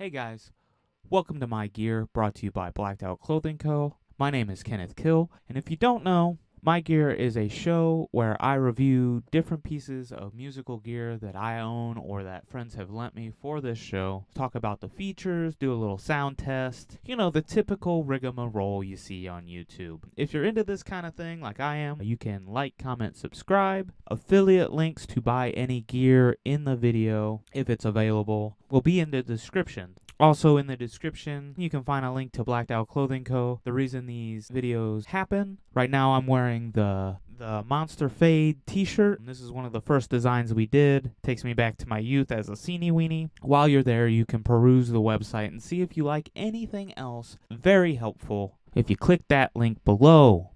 Hey guys, welcome to My Gear, brought to you by Blacked Out Clothing Co. My name is Kenneth Kill, and if you don't know, My Gear is a show where I review different pieces of musical gear that I own or that friends have lent me for this show. Talk about the features, do a little sound test, the typical rigmarole you see on YouTube. If you're into this kind of thing like I am, you can like, comment, subscribe. Affiliate links to buy any gear in the video, if it's available, will be in the description. Also in the description, you can find a link to Blacked Out Clothing Co. The reason these videos happen, right now I'm wearing the Monster Fade t-shirt. This is one of the first designs we did. Takes me back to my youth as a Seenie Weenie. While you're there, you can peruse the website and see if you like anything else. Very helpful if you click that link below.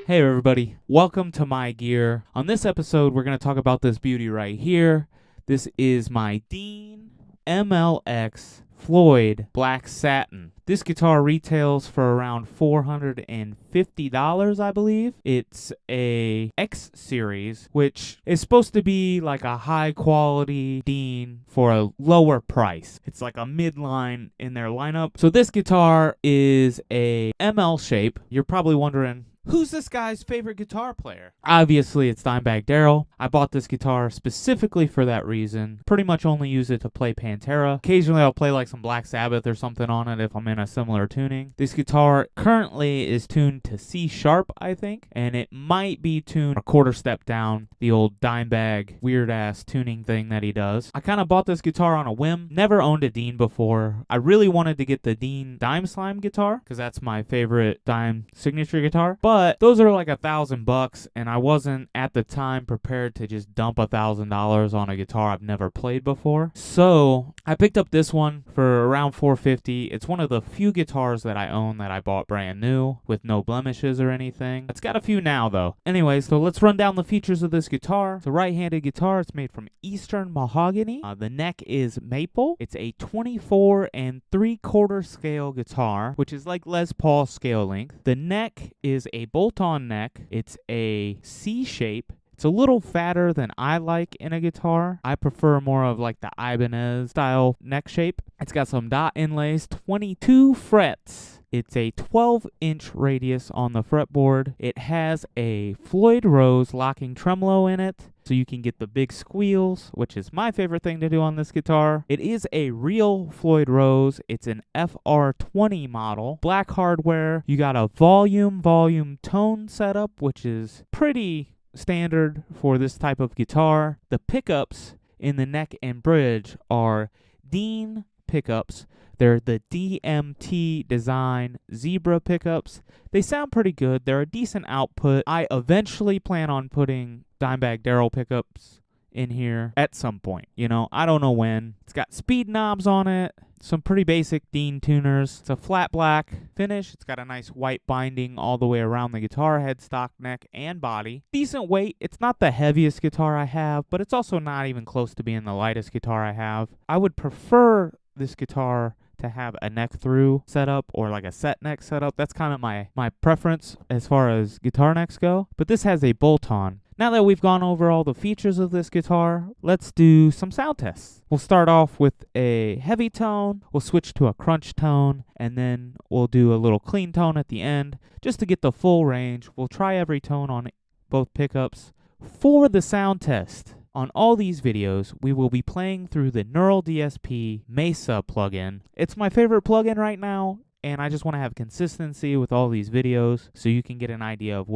Hey everybody, welcome to My Gear. On this episode, we're going to talk about this beauty right here. This is my Dean MLX Floyd Black Satin. This guitar retails for around $450, I believe. It's a X series, which is supposed to be like a high quality Dean for a lower price. It's like a midline in their lineup. So this guitar is a ML shape. You're probably wondering, who's this guy's favorite guitar player? Obviously, it's Dimebag Darrell. I bought this guitar specifically for that reason. Pretty much only use it to play Pantera. Occasionally, I'll play like some Black Sabbath or something on it if I'm in a similar tuning. This guitar currently is tuned to C sharp, I think, and it might be tuned a quarter step down, the old Dimebag weird-ass tuning thing that he does. I kind of bought this guitar on a whim. Never owned a Dean before. I really wanted to get the Dean Dime Slime guitar because that's my favorite Dime signature guitar. But those are like $1,000, and I wasn't at the time prepared to just dump $1,000 on a guitar I've never played before. So I picked up this one for around $450. It's one of the few guitars that I own that I bought brand new with no blemishes or anything. It's got a few now though. Anyway, so let's run down the features of this guitar. It's a right-handed guitar. It's made from Eastern mahogany. The neck is maple. It's a 24 3/4 scale guitar, which is like Les Paul scale length. The neck is a bolt-on neck. It's a C shape. It's a little fatter than I like in a guitar. I prefer more of like the Ibanez style neck shape. It's got some dot inlays, 22 frets. It's a 12-inch radius on the fretboard. It has a Floyd Rose locking tremolo in it, so you can get the big squeals, which is my favorite thing to do on this guitar. It is a real Floyd Rose. It's an FR20 model. Black hardware. You got a volume tone setup, which is pretty standard for this type of guitar. The pickups in the neck and bridge are Dean pickups. They're the DMT design Zebra pickups. They sound pretty good. They're a decent output. I eventually plan on putting Dimebag Darrell pickups in here at some point. I don't know when. It's got speed knobs on it. Some pretty basic Dean tuners. It's a flat black finish. It's got a nice white binding all the way around the guitar, headstock, neck, and body. Decent weight. It's not the heaviest guitar I have, but it's also not even close to being the lightest guitar I have. I would prefer this guitar to have a neck through setup or like a set neck setup. That's kind of my preference as far as guitar necks go. But this has a bolt-on. Now that we've gone over all the features of this guitar, let's do some sound tests. We'll start off with a heavy tone, we'll switch to a crunch tone, and then we'll do a little clean tone at the end just to get the full range. We'll try every tone on both pickups. For the sound test, on all these videos, we will be playing through the Neural DSP Mesa plugin. It's my favorite plugin right now, and I just want to have consistency with all these videos so you can get an idea of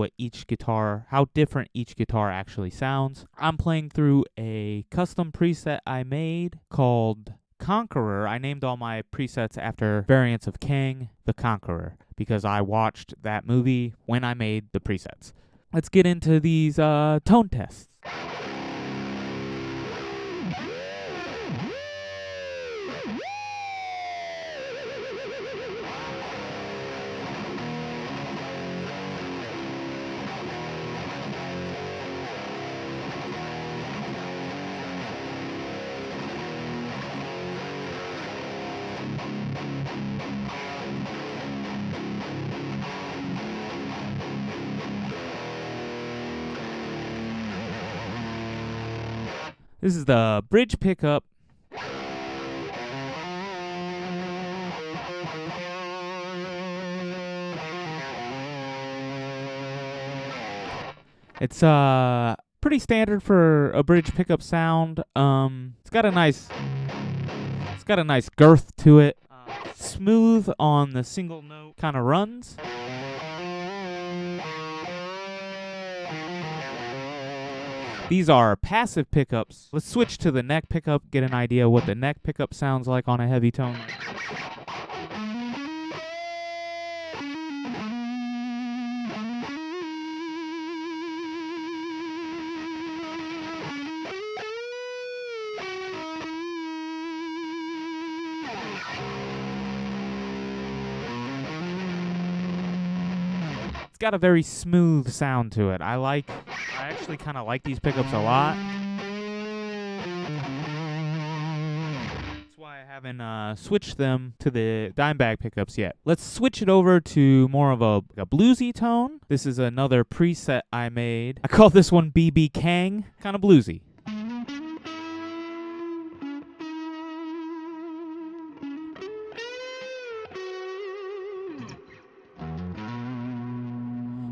how different each guitar actually sounds. I'm playing through a custom preset I made called Conqueror. I named all my presets after variants of King the Conqueror because I watched that movie when I made the presets. Let's get into these tone tests. This is the bridge pickup. It's pretty standard for a bridge pickup sound. It's got a nice girth to it. Smooth on the single note kind of runs. These are passive pickups. Let's switch to the neck pickup, get an idea what the neck pickup sounds like on a heavy tone. It's got a very smooth sound to it. I actually kind of like these pickups a lot. That's why I haven't switched them to the Dimebag pickups yet. Let's switch it over to more of a bluesy tone. This is another preset I made. I call this one BB Kang, kind of bluesy.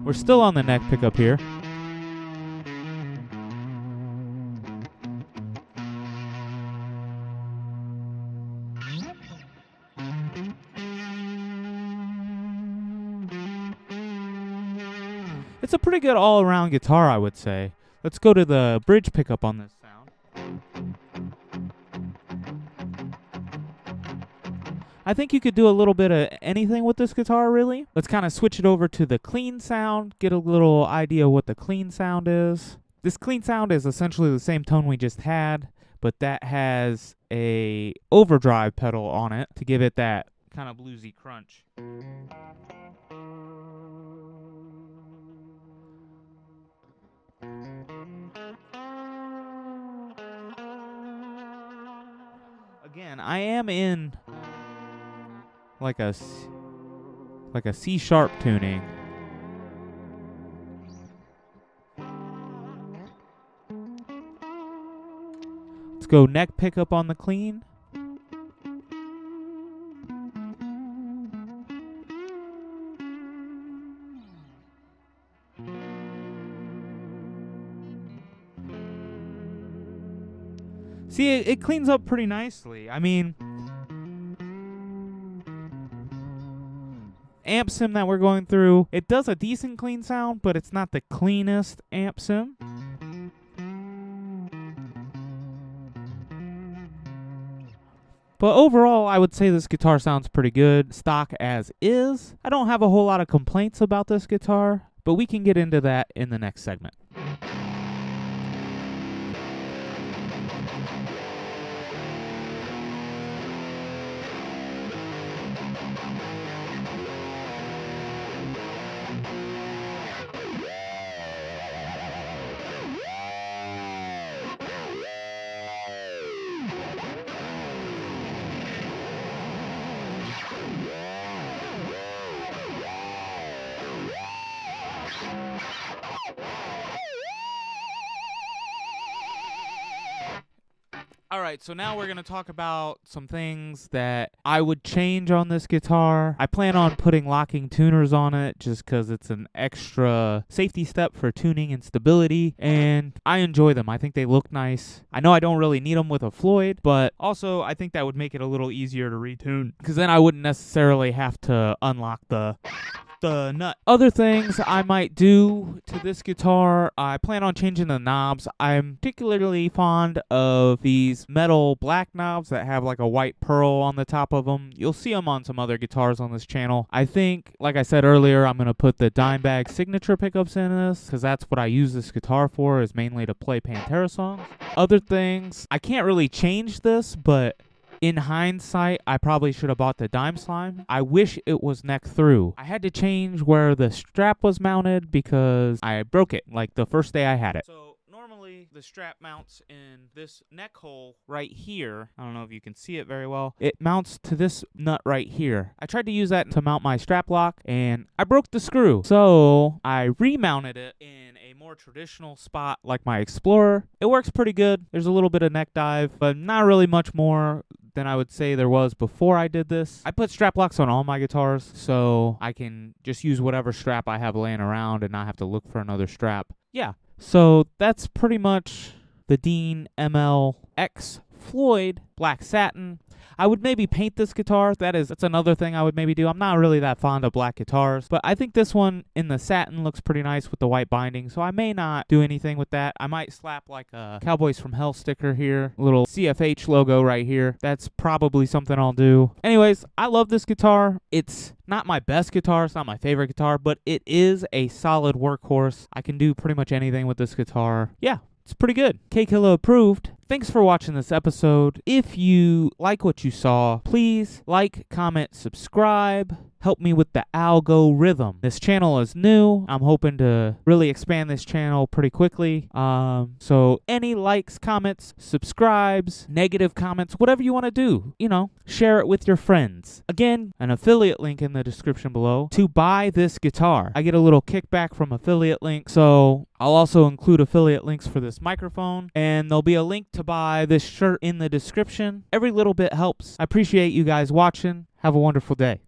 We're still on the neck pickup here. It's a pretty good all-around guitar, I would say. Let's go to the bridge pickup on this sound. I think you could do a little bit of anything with this guitar, really. Let's kind of switch it over to the clean sound, get a little idea what the clean sound is. This clean sound is essentially the same tone we just had, but that has a overdrive pedal on it to give it that kind of bluesy crunch. Again, I am in like a C sharp tuning. Let's go neck pickup on the clean. See, it cleans up pretty nicely. I mean, amp sim that we're going through, it does a decent clean sound, but it's not the cleanest amp sim. But overall, I would say this guitar sounds pretty good, stock as is. I don't have a whole lot of complaints about this guitar, but we can get into that in the next segment. Alright, so now we're going to talk about some things that I would change on this guitar. I plan on putting locking tuners on it just because it's an extra safety step for tuning and stability, and I enjoy them. I think they look nice. I know I don't really need them with a Floyd, but also I think that would make it a little easier to retune because then I wouldn't necessarily have to unlock the nut. Other things I might do to this guitar, I plan on changing the knobs. I'm particularly fond of these metal black knobs that have like a white pearl on the top of them. You'll see them on some other guitars on this channel. I think, like I said earlier, I'm going to put the Dimebag signature pickups in this because that's what I use this guitar for, is mainly to play Pantera songs. Other things, I can't really change this, but in hindsight, I probably should have bought the Dime Slime. I wish it was neck through. I had to change where the strap was mounted because I broke it like the first day I had it. So normally the strap mounts in this neck hole right here. I don't know if you can see it very well. It mounts to this nut right here. I tried to use that to mount my strap lock, and I broke the screw. So I remounted it in a more traditional spot like my Explorer. It works pretty good. There's a little bit of neck dive, but not really much more than I would say there was before I did this. I put strap locks on all my guitars, so I can just use whatever strap I have laying around and not have to look for another strap. Yeah, so that's pretty much the Dean ML-X Floyd Black Satin. I would maybe paint this guitar. That's another thing I would maybe do. I'm not really that fond of black guitars, but I think this one in the satin looks pretty nice with the white binding, so I may not do anything with that. I might slap like a Cowboys from Hell sticker here, a little CFH logo right here. That's probably something I'll do. Anyways, I love this guitar. It's not my best guitar. It's not my favorite guitar, but it is a solid workhorse. I can do pretty much anything with this guitar. Yeah. It's pretty good. K-Killa approved. Thanks for watching this episode. If you like what you saw, please like, comment, subscribe. Help me with the algorithm. This channel is new. I'm hoping to really expand this channel pretty quickly. So any likes, comments, subscribes, negative comments, whatever you want to do, share it with your friends. Again, an affiliate link in the description below to buy this guitar. I get a little kickback from affiliate links, so I'll also include affiliate links for this microphone, and there'll be a link to buy this shirt in the description. Every little bit helps. I appreciate you guys watching. Have a wonderful day.